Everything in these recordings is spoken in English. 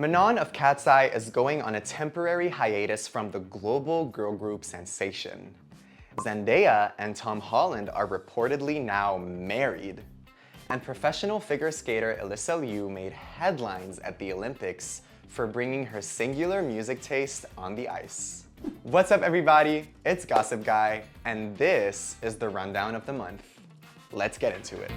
Manon of Katseye is going on a temporary hiatus from the global girl group sensation. Zendaya and Tom Holland are reportedly now married. And professional figure skater Alysa Liu made headlines at the Olympics for bringing her singular music taste on the ice. What's up everybody? It's Gossip Guy, and this is the rundown of the month. Let's get into it.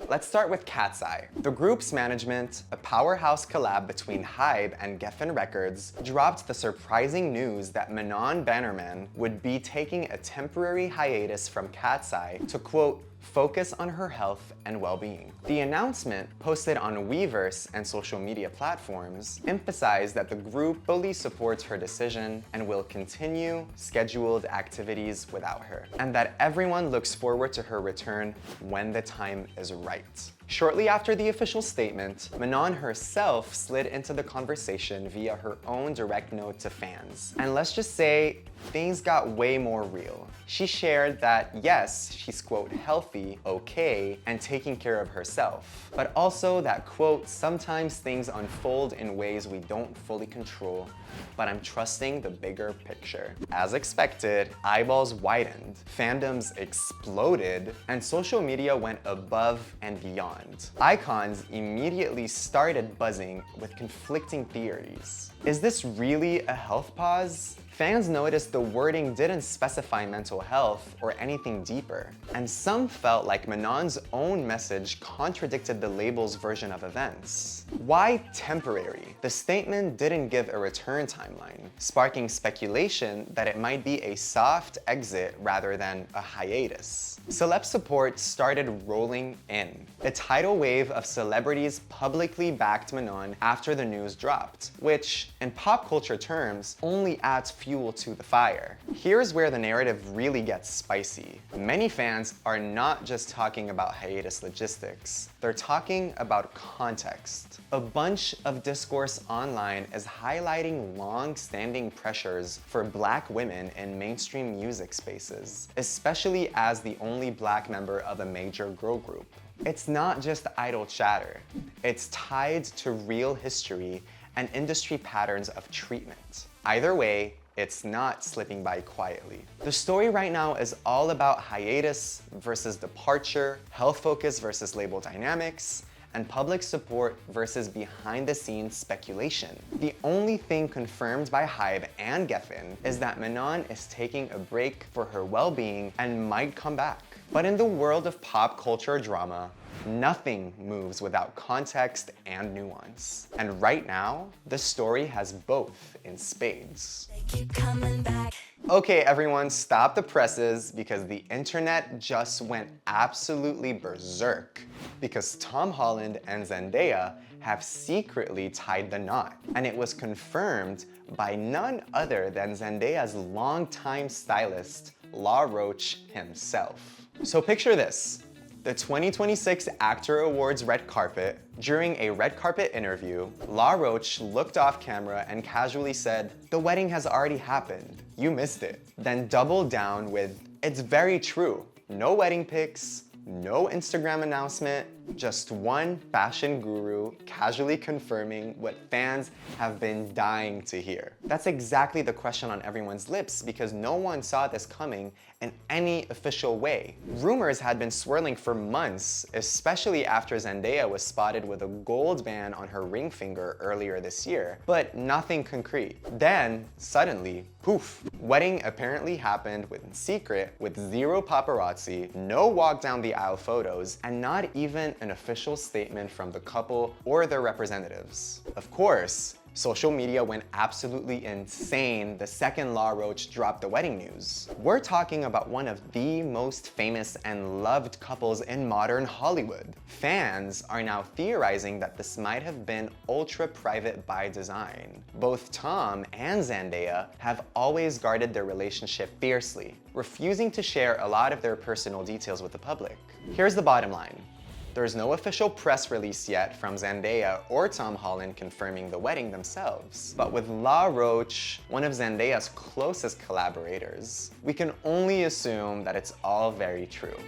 Let's start with Katseye. The group's management, a powerhouse collab between Hybe and Geffen Records, dropped the surprising news that Manon Bannerman would be taking a temporary hiatus from Katseye to, quote, focus on her health and well-being. The announcement, posted on Weverse and social media platforms, emphasized that the group fully supports her decision and will continue scheduled activities without her, and that everyone looks forward to her return when the time is right. Shortly after the official statement, Manon herself slid into the conversation via her own direct note to fans. And let's just say, things got way more real. She shared that yes, she's, quote, healthy, okay, and taking care of herself, but also that, quote, sometimes things unfold in ways we don't fully control, but I'm trusting the bigger picture. As expected, eyeballs widened, fandoms exploded, and social media went above and beyond. Icons immediately started buzzing with conflicting theories. Is this really a health pause? Fans noticed the wording didn't specify mental health or anything deeper, and some felt like Manon's own message contradicted the label's version of events. Why temporary? The statement didn't give a return timeline, sparking speculation that it might be a soft exit rather than a hiatus. Celeb support started rolling in. A tidal wave of celebrities publicly backed Manon after the news dropped, which, in pop culture terms, only adds fuel to the fire. Here's where the narrative really gets spicy. Many fans are not just talking about hiatus logistics, they're talking about context. A bunch of discourse online is highlighting long-standing pressures for Black women in mainstream music spaces, especially as the only Black member of a major girl group. It's not just idle chatter, it's tied to real history and industry patterns of treatment. Either way, it's not slipping by quietly. The story right now is all about hiatus versus departure, health focus versus label dynamics, and public support versus behind-the-scenes speculation. The only thing confirmed by Hybe and Geffen is that Manon is taking a break for her well-being and might come back. But in the world of pop culture drama, nothing moves without context and nuance. And right now, the story has both in spades. They keep coming back. Okay, everyone, stop the presses because the internet just went absolutely berserk because Tom Holland and Zendaya have secretly tied the knot. And it was confirmed by none other than Zendaya's longtime stylist, Roach himself. So picture this. The 2026 Actor Awards red carpet. During a red carpet interview, Roach looked off camera and casually said, "The wedding has already happened. You missed it." Then doubled down with, "It's very true. No wedding pics, no Instagram announcement, just one fashion guru casually confirming what fans have been dying to hear." That's exactly the question on everyone's lips because no one saw this coming in any official way. Rumors had been swirling for months, especially after Zendaya was spotted with a gold band on her ring finger earlier this year, but nothing concrete. Then, suddenly, poof, wedding apparently happened in secret with zero paparazzi, no walk down the aisle photos, and not even an official statement from the couple or their representatives. Of course, social media went absolutely insane the second Roach dropped the wedding news. We're talking about one of the most famous and loved couples in modern Hollywood. Fans are now theorizing that this might have been ultra private by design. Both Tom and Zendaya have always guarded their relationship fiercely, refusing to share a lot of their personal details with the public. Here's the bottom line. There's no official press release yet from Zendaya or Tom Holland confirming the wedding themselves. But with Roach, one of Zendaya's closest collaborators, we can only assume that it's all very true.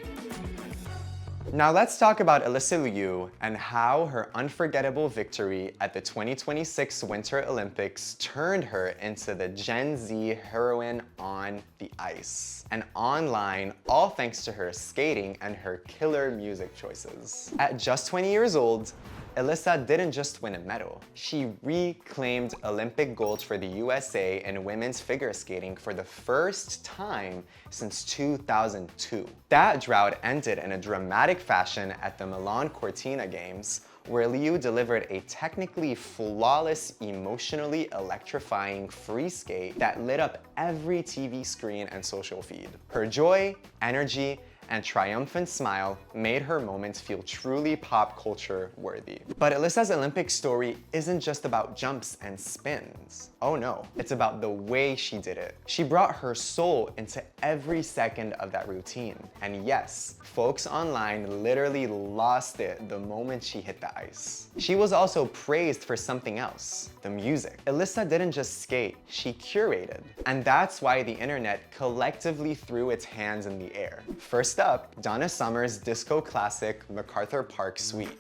Now let's talk about Alysa Liu and how her unforgettable victory at the 2026 Winter Olympics turned her into the Gen Z heroine on the ice. And online, all thanks to her skating and her killer music choices. At just 20 years old, Alyssa didn't just win a medal, she reclaimed Olympic gold for the USA in women's figure skating for the first time since 2002. That drought ended in a dramatic fashion at the Milan Cortina Games, where Liu delivered a technically flawless, emotionally electrifying free skate that lit up every TV screen and social feed. Her joy, energy, and triumphant smile made her moment feel truly pop culture worthy. But Alyssa's Olympic story isn't just about jumps and spins. Oh no, it's about the way she did it. She brought her soul into every second of that routine. And yes, folks online literally lost it the moment she hit the ice. She was also praised for something else, the music. Alyssa didn't just skate, she curated. And that's why the internet collectively threw its hands in the air. First up, Donna Summer's disco classic MacArthur Park Suite.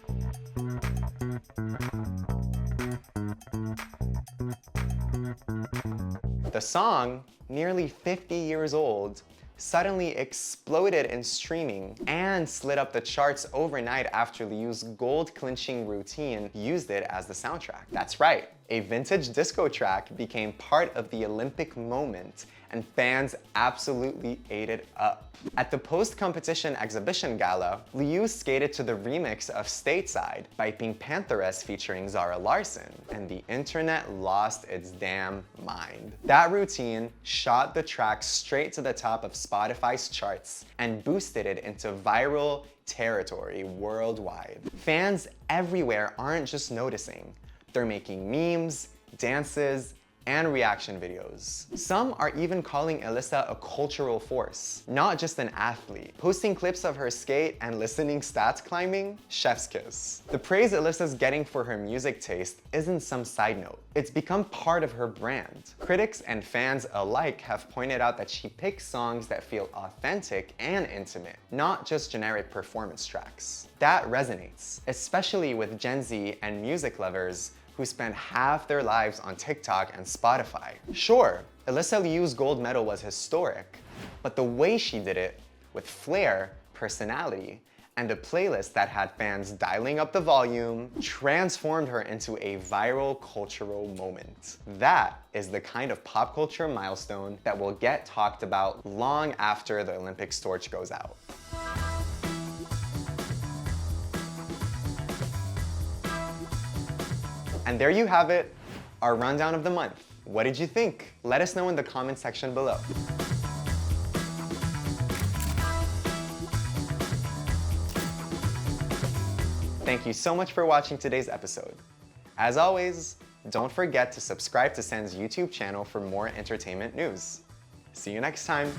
The song, nearly 50 years old, suddenly exploded in streaming and slid up the charts overnight after Liu's gold-clinching routine used it as the soundtrack. That's right, a vintage disco track became part of the Olympic moment, and fans absolutely ate it up. At the post-competition exhibition gala, Liu skated to the remix of Stateside by Pink Pantheress featuring Zara Larsson, and the internet lost its damn mind. That routine shot the track straight to the top of Spotify's charts and boosted it into viral territory worldwide. Fans everywhere aren't just noticing, they're making memes, dances, and reaction videos. Some are even calling Alyssa a cultural force, not just an athlete. Posting clips of her skate and listening stats climbing, chef's kiss. The praise Alyssa's getting for her music taste isn't some side note. It's become part of her brand. Critics and fans alike have pointed out that she picks songs that feel authentic and intimate, not just generic performance tracks. That resonates, especially with Gen Z and music lovers who spend half their lives on TikTok and Spotify. Sure, Alysa Liu's gold medal was historic, but the way she did it, with flair, personality, and a playlist that had fans dialing up the volume, transformed her into a viral cultural moment. That is the kind of pop culture milestone that will get talked about long after the Olympics torch goes out. And there you have it, our rundown of the month. What did you think? Let us know in the comment section below. Thank you so much for watching today's episode. As always, don't forget to subscribe to Sen's YouTube channel for more entertainment news. See you next time.